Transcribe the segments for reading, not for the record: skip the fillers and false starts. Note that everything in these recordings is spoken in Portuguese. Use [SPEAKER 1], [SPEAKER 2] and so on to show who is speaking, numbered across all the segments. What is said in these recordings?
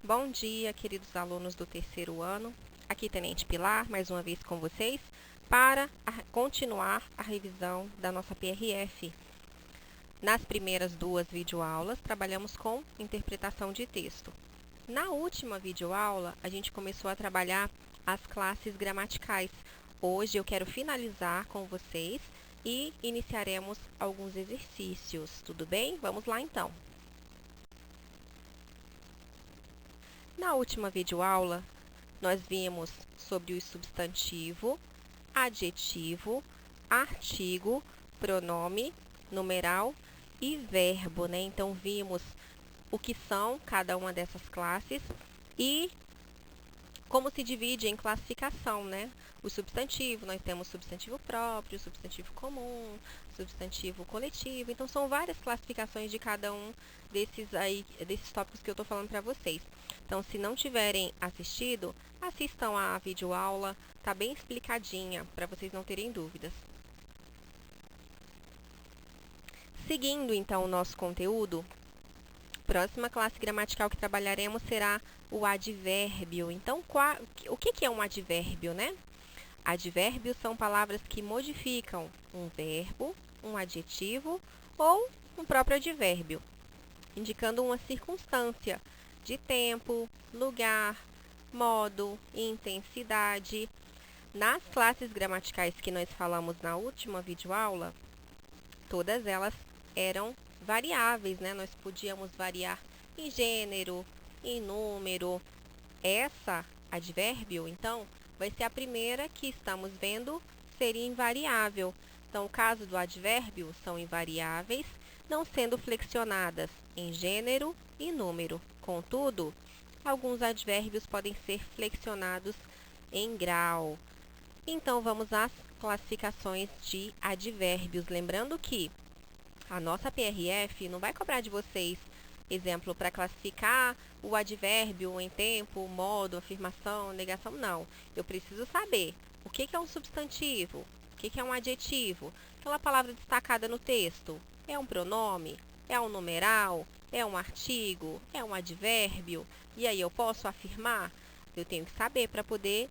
[SPEAKER 1] Bom dia, queridos alunos do terceiro ano. Aqui Tenente Pilar, mais uma vez com vocês, para continuar a revisão da nossa PRF. Nas primeiras duas videoaulas, trabalhamos com interpretação de texto. Na última videoaula, a gente começou a trabalhar as classes gramaticais. Hoje eu quero finalizar com vocês e iniciaremos alguns exercícios. Tudo bem? Vamos lá então. Na última videoaula, nós vimos sobre o substantivo, adjetivo, artigo, pronome, numeral e verbo, né? Então, vimos o que são cada uma dessas classes e como se divide em classificação, né? O substantivo, nós temos substantivo próprio, substantivo comum, substantivo coletivo. Então, são várias classificações de cada um desses tópicos que eu estou falando para vocês. Então, se não tiverem assistido, assistam a videoaula, tá bem explicadinha, para vocês não terem dúvidas. Seguindo, então, o nosso conteúdo, próxima classe gramatical que trabalharemos será o advérbio. Então, o que é um advérbio, né? Advérbios são palavras que modificam um verbo, um adjetivo ou um próprio advérbio, indicando uma circunstância de tempo, lugar, modo e intensidade. Nas classes gramaticais que nós falamos na última videoaula, todas elas eram variáveis, né? Nós podíamos variar em gênero, em número. Essa advérbio, então, vai ser a primeira que estamos vendo seria invariável. Então, o caso do advérbio são invariáveis, não sendo flexionadas em gênero e número. Contudo, alguns advérbios podem ser flexionados em grau. Então, vamos às classificações de advérbios. Lembrando que a nossa PRF não vai cobrar de vocês, exemplo, para classificar o advérbio em tempo, modo, afirmação, negação, não. Eu preciso saber o que é um substantivo, o que é um adjetivo, aquela palavra destacada no texto. É um pronome? É um numeral? É um artigo? É um advérbio? E aí eu posso afirmar? Eu tenho que saber para poder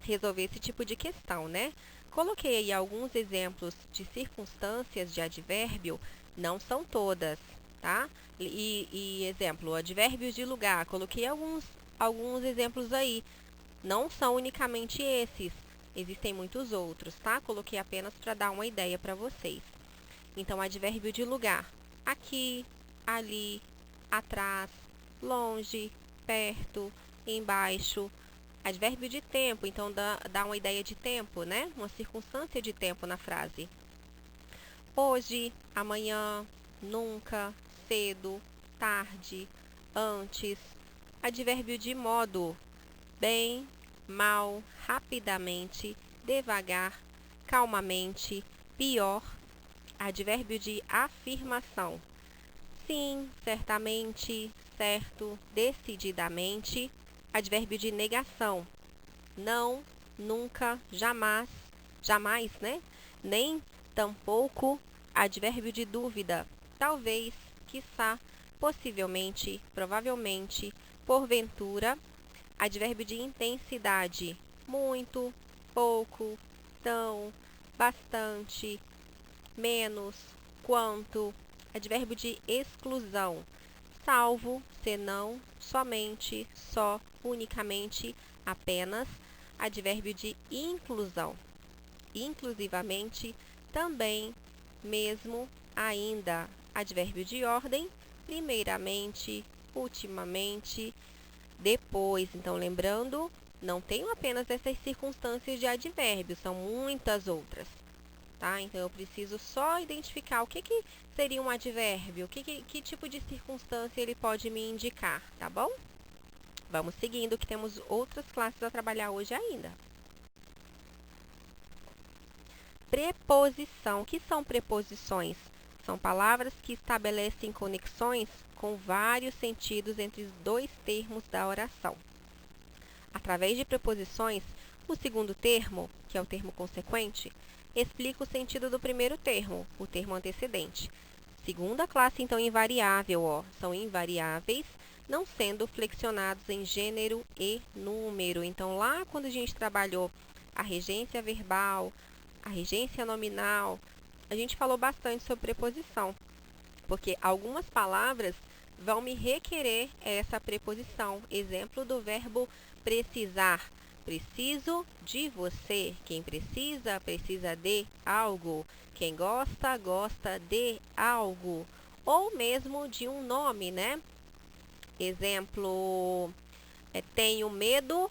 [SPEAKER 1] resolver esse tipo de questão, né? Coloquei aí alguns exemplos de circunstâncias de advérbio, não são todas, tá? Exemplo, advérbios de lugar, coloquei alguns exemplos aí. Não são unicamente esses, existem muitos outros, tá? Coloquei apenas para dar uma ideia para vocês. Então, advérbio de lugar, aqui, ali, atrás, longe, perto, embaixo. Advérbio de tempo, então dá uma ideia de tempo, né? Uma circunstância de tempo na frase. Hoje, amanhã, nunca, cedo, tarde, antes. Advérbio de modo, bem, mal, rapidamente, devagar, calmamente, pior. Advérbio de afirmação, sim, certamente, certo, decididamente. Advérbio de negação, não, nunca, jamais, jamais, né? Nem, tampouco. Advérbio de dúvida, talvez, quiçá, possivelmente, provavelmente, porventura. Advérbio de intensidade, muito, pouco, tão, bastante, menos, quanto. Advérbio de exclusão, salvo, senão, somente, só, unicamente, apenas. Advérbio de inclusão, inclusivamente, também, mesmo, ainda. Advérbio de ordem, primeiramente, ultimamente, depois. Então, lembrando, não tenho apenas essas circunstâncias de advérbio, são muitas outras. Tá? Então, eu preciso só identificar o que seria um advérbio, que tipo de circunstância ele pode me indicar, tá bom? Vamos seguindo, que temos outras classes a trabalhar hoje ainda. Preposição. O que são preposições? São palavras que estabelecem conexões com vários sentidos entre os dois termos da oração. Através de preposições, o segundo termo, que é o termo consequente, explica o sentido do primeiro termo, o termo antecedente. Segunda classe, então, invariável, ó, são invariáveis, não sendo flexionados em gênero e número. Então, lá quando a gente trabalhou a regência verbal, a regência nominal, a gente falou bastante sobre preposição, porque algumas palavras vão me requerer essa preposição. Exemplo do verbo precisar. Preciso de você. Quem precisa, precisa de algo. Quem gosta, gosta de algo. Ou mesmo de um nome, né? Exemplo, tenho medo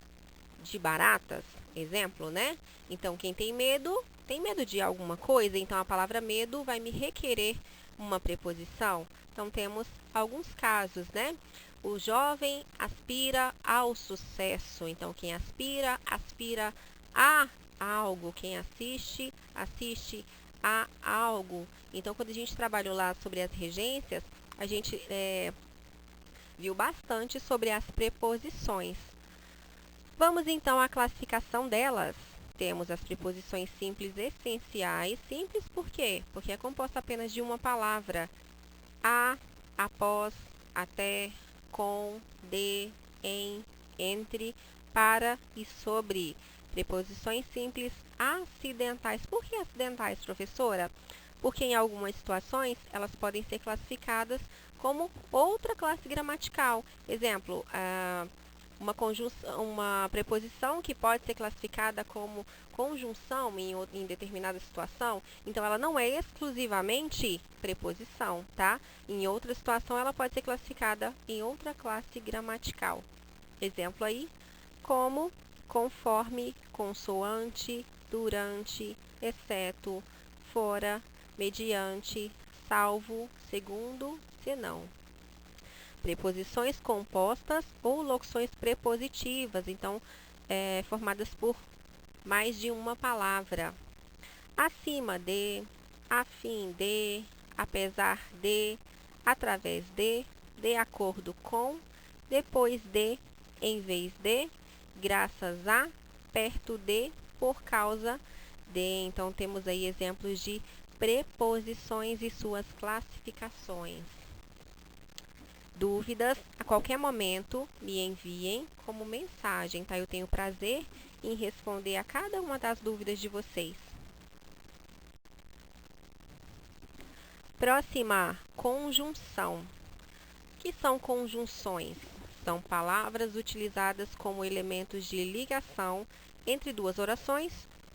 [SPEAKER 1] de baratas. Exemplo, né? Então, quem tem medo de alguma coisa. Então, a palavra medo vai me requerer uma preposição. Então, temos alguns casos, né? O jovem aspira ao sucesso. Então, quem aspira, aspira a algo. Quem assiste, assiste a algo. Então, quando a gente trabalhou lá sobre as regências, a gente viu bastante sobre as preposições. Vamos então à classificação delas. Temos as preposições simples essenciais. Simples por quê? Porque é composta apenas de uma palavra. A, após, até, com, de, em, entre, para e sobre. Preposições simples acidentais. Por que acidentais, professora? Porque em algumas situações elas podem ser classificadas como outra classe gramatical. Exemplo, uma preposição que pode ser classificada como conjunção em determinada situação, então ela não é exclusivamente preposição, tá? Em outra situação ela pode ser classificada em outra classe gramatical. Exemplo aí, como, conforme, consoante, durante, exceto, fora, mediante, salvo, segundo, senão. Preposições compostas ou locuções prepositivas, então, formadas por mais de uma palavra. Acima de, a fim de, apesar de, através de acordo com, depois de, em vez de, graças a, perto de, por causa de. Então, temos aí exemplos de preposições e suas classificações. Dúvidas, a qualquer momento, me enviem como mensagem, tá? Eu tenho prazer em responder a cada uma das dúvidas de vocês. Próxima, conjunção. O que são conjunções? São palavras utilizadas como elementos de ligação entre duas orações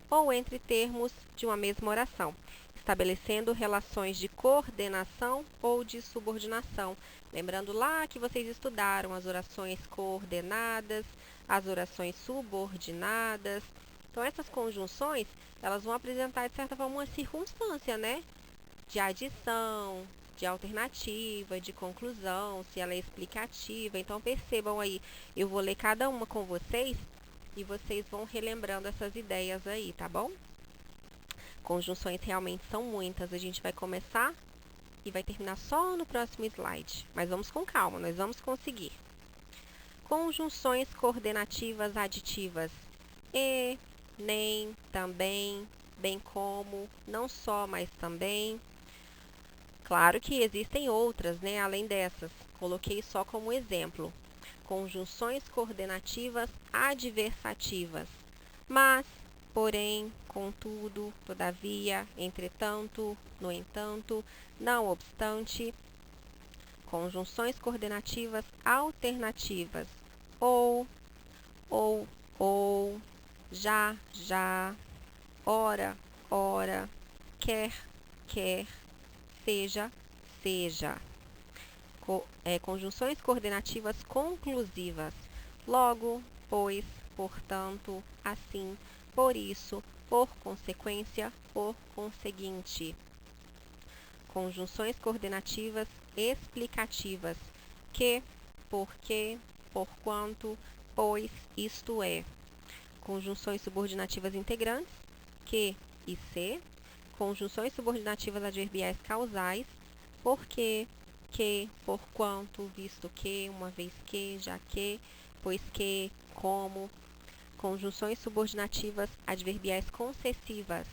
[SPEAKER 1] ou entre termos de uma mesma oração, estabelecendo relações de coordenação ou de subordinação. Lembrando lá que vocês estudaram as orações coordenadas, as orações subordinadas. Então, essas conjunções, elas vão apresentar, de certa forma, uma circunstância, né? De adição, de alternativa, de conclusão, se ela é explicativa. Então, percebam aí, eu vou ler cada uma com vocês e vocês vão relembrando essas ideias aí, tá bom? Conjunções realmente são muitas. A gente vai começar e vai terminar só no próximo slide. Mas vamos com calma, nós vamos conseguir. Conjunções coordenativas aditivas. E, nem, também, bem como, não só, mas também. Claro que existem outras, né, além dessas. Coloquei só como exemplo. Conjunções coordenativas adversativas. Mas, porém, contudo, todavia, entretanto, no entanto, não obstante. Conjunções coordenativas alternativas. Ou, já, ora, quer, seja, conjunções coordenativas conclusivas. Logo, pois, portanto, assim, por isso, por consequência, por conseguinte. Conjunções coordenativas explicativas. Que, porque, porquanto, pois, isto é. Conjunções subordinativas integrantes. Que e se. Conjunções subordinativas adverbiais causais. Porque, que, porquanto, visto que, uma vez que, já que, pois que, como. Conjunções subordinativas adverbiais concessivas.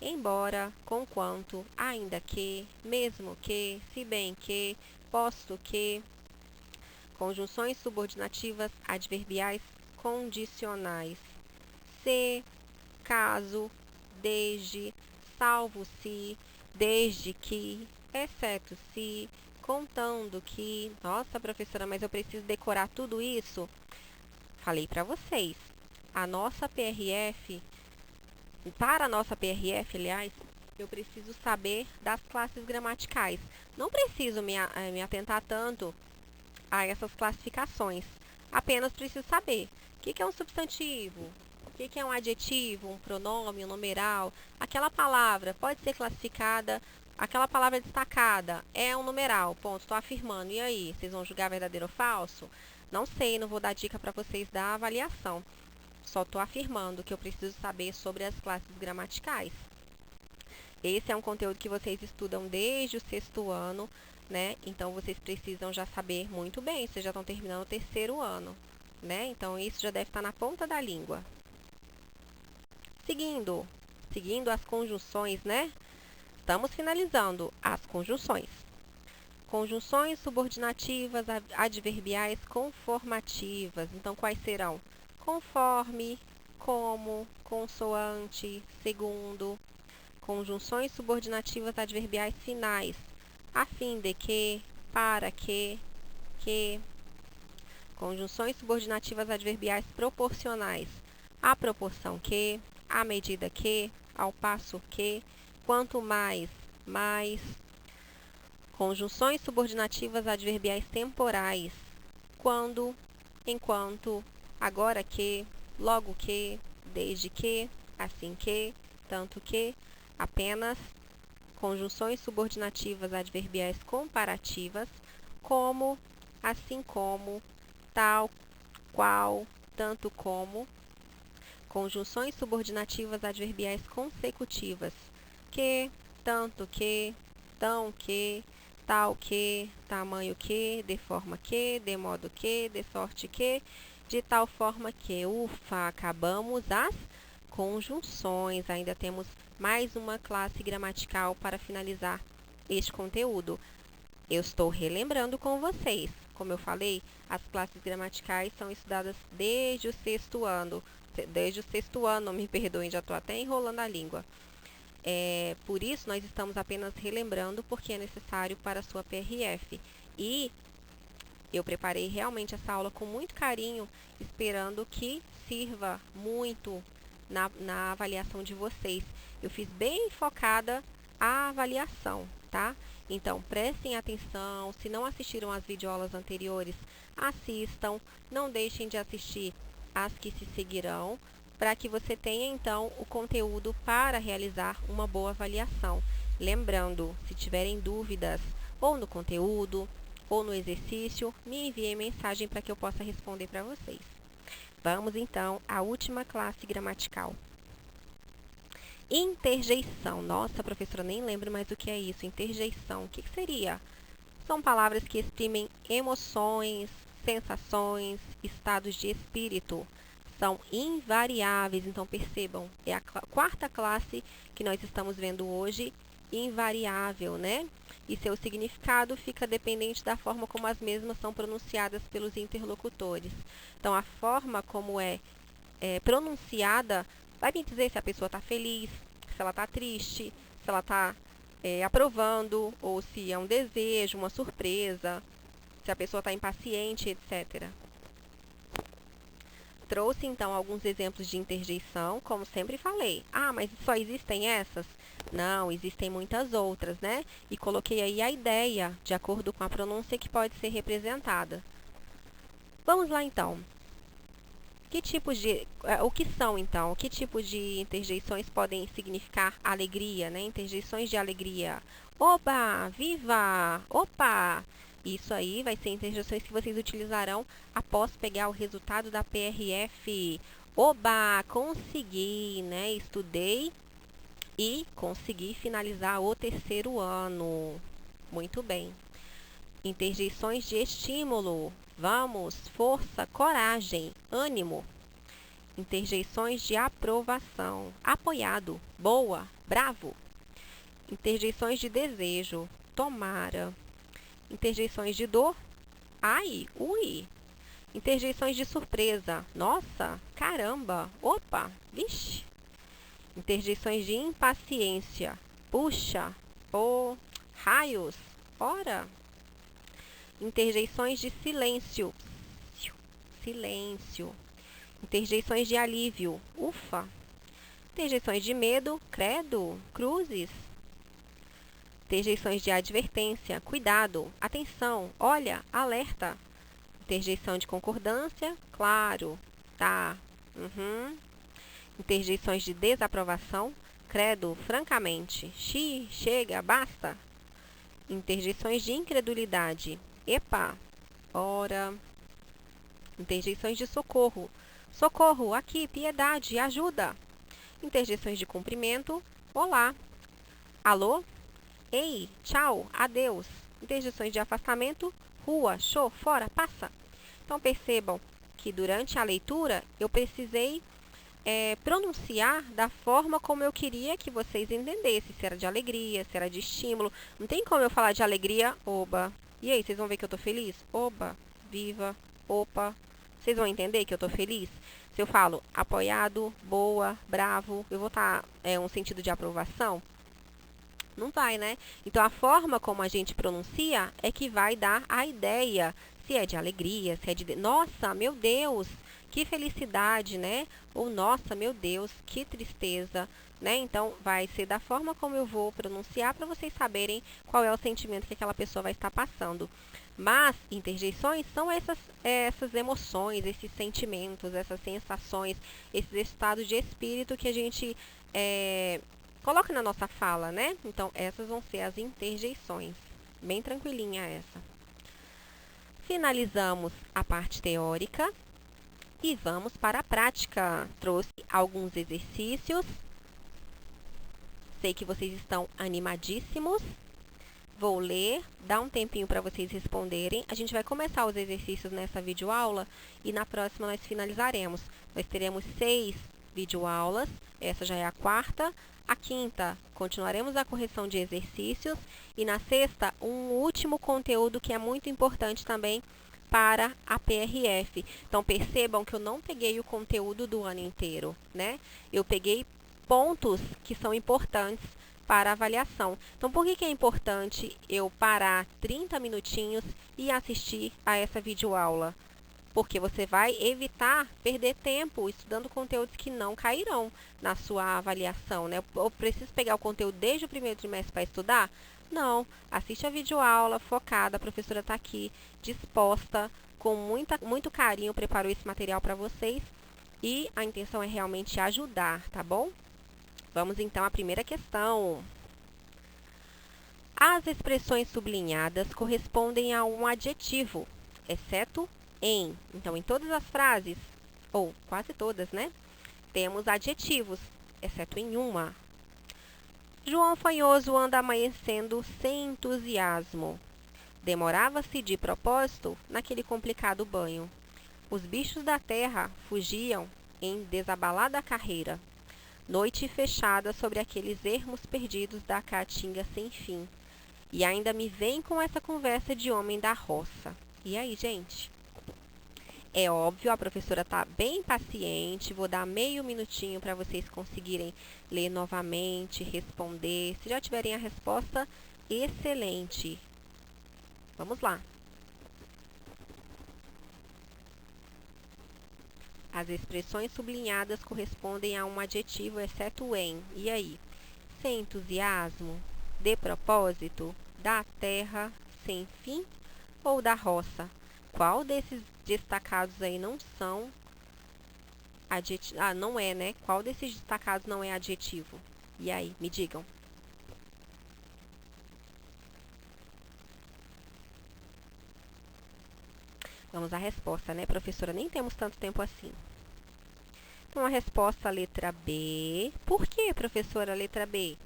[SPEAKER 1] Embora, conquanto, ainda que, mesmo que, se bem que, posto que. Conjunções subordinativas adverbiais condicionais. Se, caso, desde, salvo se, desde que, exceto se, contando que. Nossa, professora, mas eu preciso decorar tudo isso? Falei para vocês. A nossa PRF, para a nossa PRF, aliás, eu preciso saber das classes gramaticais. Não preciso me atentar tanto a essas classificações. Apenas preciso saber o que é um substantivo, o que é um adjetivo, um pronome, um numeral. Aquela palavra pode ser classificada, aquela palavra destacada é um numeral, ponto, estou afirmando. E aí, vocês vão julgar verdadeiro ou falso? Não sei, não vou dar dica para vocês da avaliação. Só estou afirmando que eu preciso saber sobre as classes gramaticais. Esse é um conteúdo que vocês estudam desde o 6º ano, né? Então, vocês precisam já saber muito bem, vocês já estão terminando o 3º ano, né? Então, isso já deve estar na ponta da língua. Seguindo as conjunções, né? Estamos finalizando as conjunções. Conjunções subordinativas adverbiais conformativas. Então, quais serão? Conforme, como, consoante, segundo. Conjunções subordinativas adverbiais finais. A fim de que, para que. Conjunções subordinativas adverbiais proporcionais. À proporção que, à medida que, ao passo que, quanto mais, mais. Conjunções subordinativas adverbiais temporais. Quando, enquanto, agora que, logo que, desde que, assim que, tanto que, apenas. Conjunções subordinativas adverbiais comparativas, como, assim como, tal, qual, tanto como. Conjunções subordinativas adverbiais consecutivas, que, tanto que, tão que, tal que, tamanho que, de forma que, de modo que, de sorte que, de tal forma que. Ufa, acabamos as conjunções. Ainda temos mais uma classe gramatical para finalizar este conteúdo. Eu estou relembrando com vocês. Como eu falei, as classes gramaticais são estudadas desde o 6º ano. Desde o 6º ano, me perdoem, já estou até enrolando a língua. Por isso, nós estamos apenas relembrando porque é necessário para a sua PRF. E eu preparei realmente essa aula com muito carinho, esperando que sirva muito na avaliação de vocês. Eu fiz bem focada a avaliação, tá? Então, prestem atenção. Se não assistiram às videoaulas anteriores, assistam. Não deixem de assistir as que se seguirão, para que você tenha, então, o conteúdo para realizar uma boa avaliação. Lembrando, se tiverem dúvidas ou no conteúdo ou no exercício, me enviem mensagem para que eu possa responder para vocês. Vamos, então, à última classe gramatical. Interjeição. Nossa, professora, nem lembro mais o que é isso. Interjeição. O que seria? São palavras que exprimem emoções, sensações, estados de espírito. São invariáveis. Então, percebam, é a quarta classe que nós estamos vendo hoje, invariável, né? E seu significado fica dependente da forma como as mesmas são pronunciadas pelos interlocutores. Então, a forma como é pronunciada vai me dizer se a pessoa está feliz, se ela está triste, se ela está aprovando, ou se é um desejo, uma surpresa, se a pessoa está impaciente, etc. Trouxe, então, alguns exemplos de interjeição, como sempre falei. Ah, mas só existem essas? Não, existem muitas outras, né? E coloquei aí a ideia, de acordo com a pronúncia que pode ser representada. Vamos lá, então. O que são, então? Que tipos de interjeições podem significar alegria, né? Interjeições de alegria. Oba! Viva! Opa! Isso aí vai ser interjeições que vocês utilizarão após pegar o resultado da PRF. Oba! Consegui, né? Estudei e consegui finalizar o 3º ano. Muito bem. Interjeições de estímulo. Vamos, força, coragem, ânimo. Interjeições de aprovação. Apoiado, boa, bravo. Interjeições de desejo. Tomara. Interjeições de dor. ai, ui. Interjeições de surpresa, nossa, caramba, opa, vixe. Interjeições de impaciência, puxa, pô, raios, ora. Interjeições de silêncio, silêncio. Interjeições de alívio, ufa. Interjeições de medo, credo, cruzes. Interjeições de advertência, cuidado, atenção, olha, alerta. Interjeição de concordância, claro, tá, Interjeições de desaprovação, credo, francamente, chega, basta. Interjeições de incredulidade, epa, ora. Interjeições de socorro, socorro, aqui, piedade, ajuda. Interjeições de cumprimento, olá, alô, ei, tchau, adeus. Interjeições de afastamento, rua, show, fora, passa. Então, percebam que durante a leitura eu precisei pronunciar da forma como eu queria que vocês entendessem. Se era de alegria, se era de estímulo. Não tem como eu falar de alegria, oba. E aí, vocês vão ver que eu tô feliz? Oba, viva, opa. Vocês vão entender que eu tô feliz? Se eu falo apoiado, boa, bravo, eu vou estar um sentido de aprovação? Não vai, né? Então, a forma como a gente pronuncia é que vai dar a ideia. Se é de alegria, se é de... Nossa, meu Deus, que felicidade, né? Ou, nossa, meu Deus, que tristeza, né? Então, vai ser da forma como eu vou pronunciar para vocês saberem qual é o sentimento que aquela pessoa vai estar passando. Mas, interjeições são essas emoções, esses sentimentos, essas sensações, esses estados de espírito que a gente... coloca na nossa fala, né? Então, essas vão ser as interjeições. Bem tranquilinha essa. Finalizamos a parte teórica e vamos para a prática. Trouxe alguns exercícios. Sei que vocês estão animadíssimos. Vou ler, dar um tempinho para vocês responderem. A gente vai começar os exercícios nessa videoaula e na próxima nós finalizaremos. Nós teremos 6 videoaulas. Essa já é a 4ª. A 5ª, continuaremos a correção de exercícios. E na 6ª, um último conteúdo que é muito importante também para a PRF. Então, percebam que eu não peguei o conteúdo do ano inteiro, né? Eu peguei pontos que são importantes para a avaliação. Então, por que é importante eu parar 30 minutinhos e assistir a essa videoaula? Porque você vai evitar perder tempo estudando conteúdos que não cairão na sua avaliação, né? Eu preciso pegar o conteúdo desde o primeiro trimestre para estudar? Não. Assiste a videoaula focada, a professora está aqui disposta, com muito carinho, preparou esse material para vocês e a intenção é realmente ajudar, tá bom? Vamos então à primeira questão. As expressões sublinhadas correspondem a um adjetivo, exceto em. Então, em todas as frases, ou quase todas, né? Temos adjetivos, exceto em uma. João Fanhoso anda amanhecendo sem entusiasmo. Demorava-se de propósito naquele complicado banho. Os bichos da terra fugiam em desabalada carreira. Noite fechada sobre aqueles ermos perdidos da caatinga sem fim. E ainda me vem com essa conversa de homem da roça. E aí, gente? É óbvio, a professora está bem paciente, vou dar meio minutinho para vocês conseguirem ler novamente, responder. Se já tiverem a resposta, excelente. Vamos lá. As expressões sublinhadas correspondem a um adjetivo, exceto em. E aí? Sem entusiasmo, de propósito, da terra, sem fim ou da roça? Qual desses destacados aí não são adjetivo? Ah, não é, né? Qual desses destacados não é adjetivo? E aí, me digam. Vamos à resposta, né, professora? Nem temos tanto tempo assim. Então, a resposta, letra B. Por que, professora, letra B?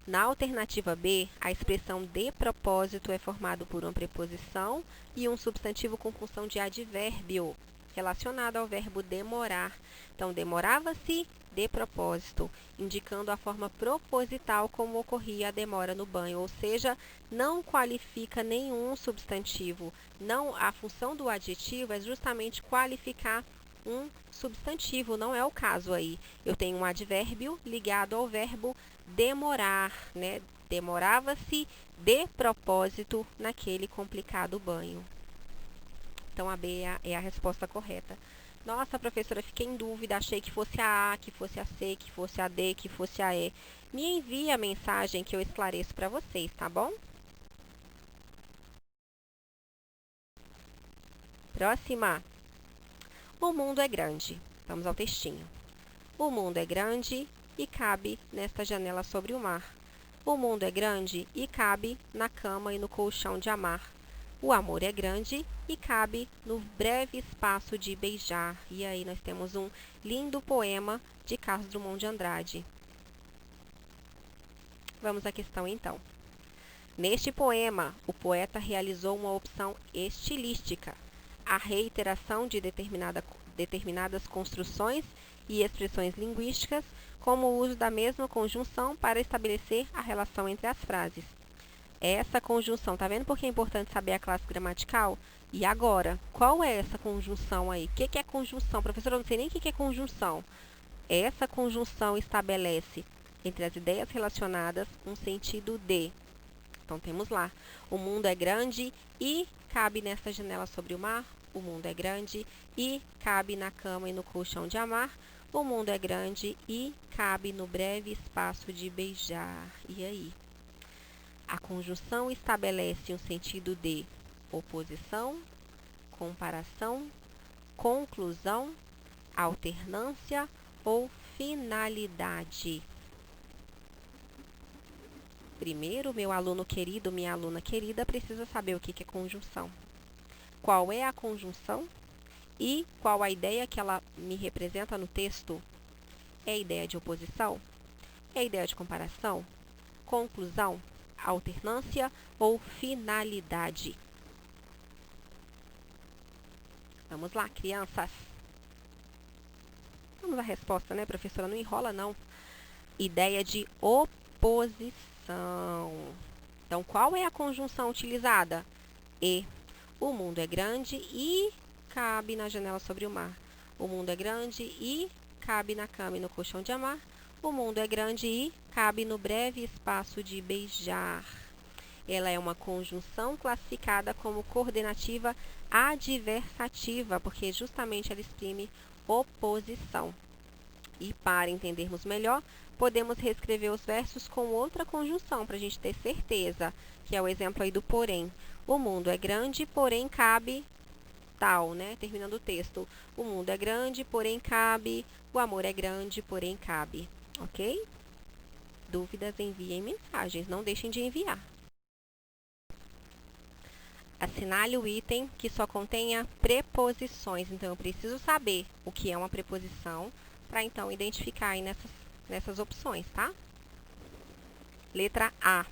[SPEAKER 1] Na alternativa B, a expressão de propósito é formada por uma preposição e um substantivo com função de advérbio. relacionada ao verbo demorar. Então, demorava-se de propósito, indicando a forma proposital como ocorria a demora no banho, ou seja, não qualifica nenhum substantivo. Não, a função do adjetivo é justamente qualificar um substantivo, não é o caso aí. Eu tenho um advérbio ligado ao verbo demorar, né? Demorava-se de propósito naquele complicado banho. Então, a B é a resposta correta. Nossa, professora, fiquei em dúvida, achei que fosse a A, que fosse a C, que fosse a D, que fosse a E. Me envie a mensagem que eu esclareço para vocês, tá bom? Próxima. O mundo é grande. Vamos ao textinho. O mundo é grande e cabe nesta janela sobre o mar. O mundo é grande e cabe na cama e no colchão de amar. O amor é grande e cabe no breve espaço de beijar. E aí nós temos um lindo poema de Carlos Drummond de Andrade. Vamos à questão então. Neste poema, o poeta realizou uma opção estilística, a reiteração de determinadas construções e expressões linguísticas, como o uso da mesma conjunção para estabelecer a relação entre as frases. Essa conjunção, tá vendo por que é importante saber a classe gramatical? E agora, qual é essa conjunção aí? O que é conjunção? Professora, eu não sei nem o que é conjunção. Essa conjunção estabelece entre as ideias relacionadas um sentido de. Então, temos lá, o mundo é grande e cabe nessa janela sobre o mar. O mundo é grande e cabe na cama e no colchão de amar. O mundo é grande e cabe no breve espaço de beijar. E aí? A conjunção estabelece um sentido de oposição, comparação, conclusão, alternância ou finalidade. Primeiro, meu aluno querido, minha aluna querida, precisa saber o que é conjunção. Qual é a conjunção e qual a ideia que ela me representa no texto? É a ideia de oposição? É a ideia de comparação? Conclusão? Alternância ou finalidade? Vamos lá, crianças. Vamos à resposta, né, professora? Não enrola, não. Ideia de oposição. Então, qual é a conjunção utilizada? E. O mundo é grande e cabe na janela sobre o mar. O mundo é grande e cabe na cama e no colchão de amar. O mundo é grande e cabe no breve espaço de beijar. Ela é uma conjunção classificada como coordenativa adversativa, porque justamente ela exprime oposição. E para entendermos melhor, podemos reescrever os versos com outra conjunção, para a gente ter certeza, que é o exemplo aí do porém. O mundo é grande, porém cabe tal, né? Terminando o texto. O mundo é grande, porém cabe. O amor é grande, porém cabe. Ok? Dúvidas, enviem mensagens. Não deixem de enviar. Assinale o item que só contenha preposições. Então, eu preciso saber o que é uma preposição para, então, identificar aí nessas opções, tá? Letra A.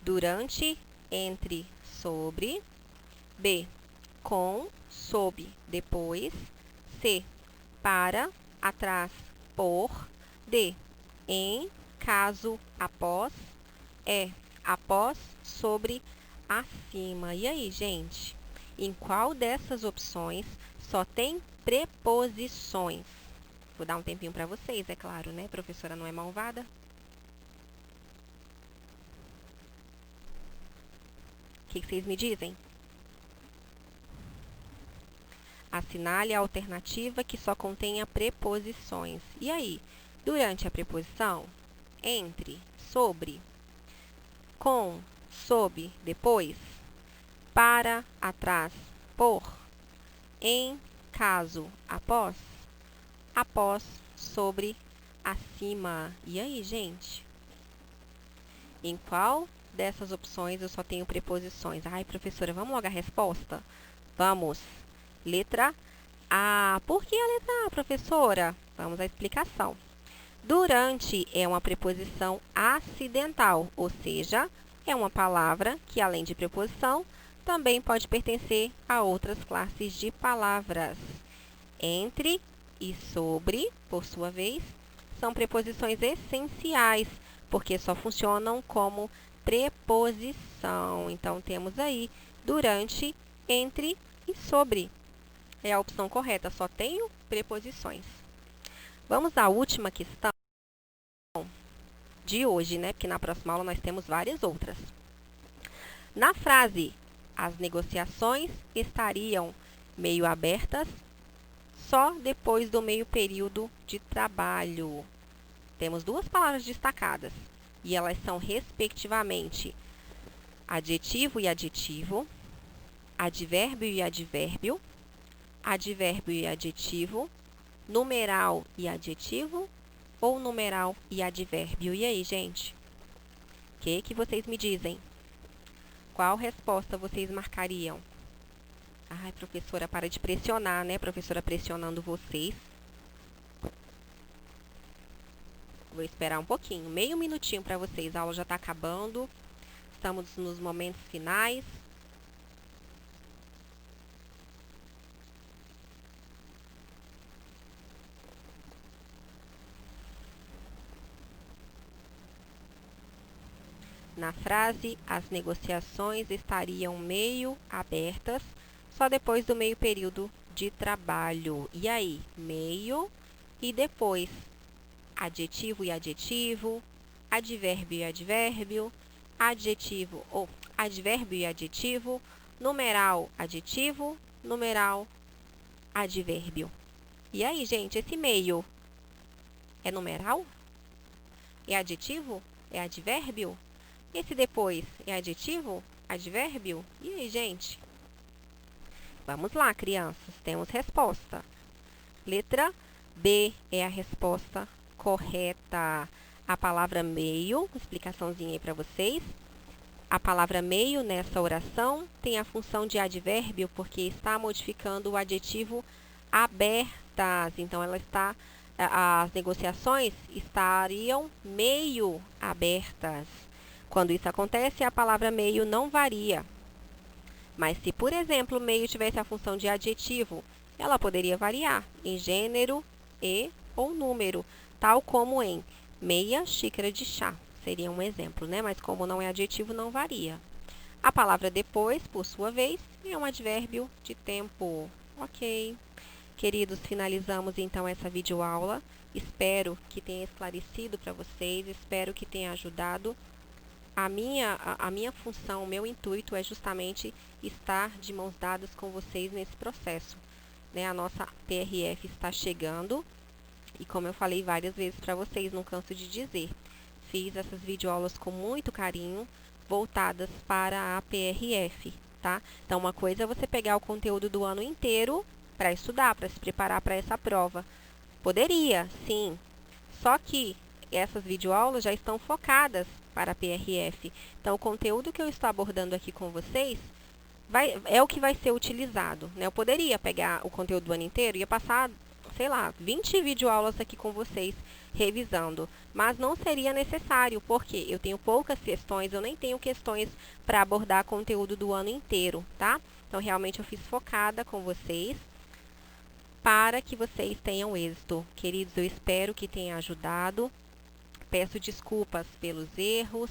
[SPEAKER 1] Durante, entre, sobre. B. Com, sob, depois. C. Para, atrás, por. D. Em, caso, após. E. Após, sobre, acima. E aí, gente? Em qual dessas opções só tem preposições? Vou dar um tempinho para vocês, é claro, né? A professora não é malvada. O que vocês me dizem? Assinale a alternativa que só contenha preposições. E aí? Durante a preposição, entre, sobre, com, sob, depois, para, atrás, por, em, caso, após, sobre, acima. E aí, gente? Em qual dessas opções eu só tenho preposições? Ai, professora, vamos logo à resposta? Vamos. Letra A. Por que a letra A, professora? Vamos à explicação. Durante é uma preposição acidental, ou seja, é uma palavra que, além de preposição, também pode pertencer a outras classes de palavras. Entre e sobre, por sua vez, são preposições essenciais, porque só funcionam como preposição. Então, temos aí durante, entre e sobre. É a opção correta, só tenho preposições. Vamos à última questão de hoje, né? Porque na próxima aula nós temos várias outras. Na frase, as negociações estariam meio abertas só depois do meio período de trabalho. Temos duas palavras destacadas e elas são, respectivamente, adjetivo e adjetivo, advérbio e advérbio, advérbio e adjetivo, numeral e adjetivo ou numeral e advérbio. E aí, gente? O que vocês me dizem? Qual resposta vocês marcariam? Ai, professora, para de pressionar, né? Professora pressionando vocês. Vou esperar um pouquinho, meio minutinho para vocês. A aula já está acabando. Estamos nos momentos finais. Na frase, as negociações estariam meio abertas só depois do meio período de trabalho. E aí, meio e depois adjetivo e adjetivo, advérbio e advérbio, adjetivo ou advérbio e adjetivo, numeral adjetivo, numeral advérbio. E aí, gente, esse meio é numeral? É adjetivo? É advérbio? Esse depois é adjetivo? Advérbio? E aí, gente? Vamos lá, crianças. Temos resposta. Letra B é a resposta correta. A palavra meio, explicaçãozinha aí para vocês. A palavra meio nessa oração tem a função de advérbio porque está modificando o adjetivo abertas. Então, as negociações estariam meio abertas. Quando isso acontece, a palavra meio não varia. Mas se, por exemplo, meio tivesse a função de adjetivo, ela poderia variar em gênero e ou número, tal como em meia xícara de chá. Seria um exemplo, né? Mas como não é adjetivo, não varia. A palavra depois, por sua vez, é um advérbio de tempo. Ok. Queridos, finalizamos então essa videoaula. Espero que tenha esclarecido para vocês, espero que tenha ajudado. A minha função, o meu intuito é justamente estar de mãos dadas com vocês nesse processo, né? A nossa PRF está chegando e, como eu falei várias vezes para vocês, não canso de dizer, fiz essas videoaulas com muito carinho, voltadas para a PRF, tá? Então, uma coisa é você pegar o conteúdo do ano inteiro para estudar, para se preparar para essa prova. Poderia, sim, só que essas videoaulas já estão focadas para a PRF. Então, o conteúdo que eu estou abordando aqui com vocês é o que vai ser utilizado, né? Eu poderia pegar o conteúdo do ano inteiro e ia passar, sei lá, 20 videoaulas aqui com vocês, revisando. Mas não seria necessário, porque eu tenho poucas questões, eu nem tenho questões para abordar conteúdo do ano inteiro, tá? Então, realmente, eu fiz focada com vocês para que vocês tenham êxito. Queridos, eu espero que tenha ajudado. Peço desculpas pelos erros,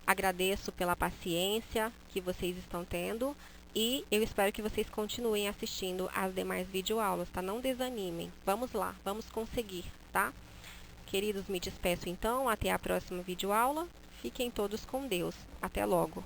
[SPEAKER 1] agradeço pela paciência que vocês estão tendo e eu espero que vocês continuem assistindo às demais videoaulas, tá? Não desanimem. Vamos lá, vamos conseguir, tá? Queridos, me despeço então, até a próxima videoaula. Fiquem todos com Deus. Até logo.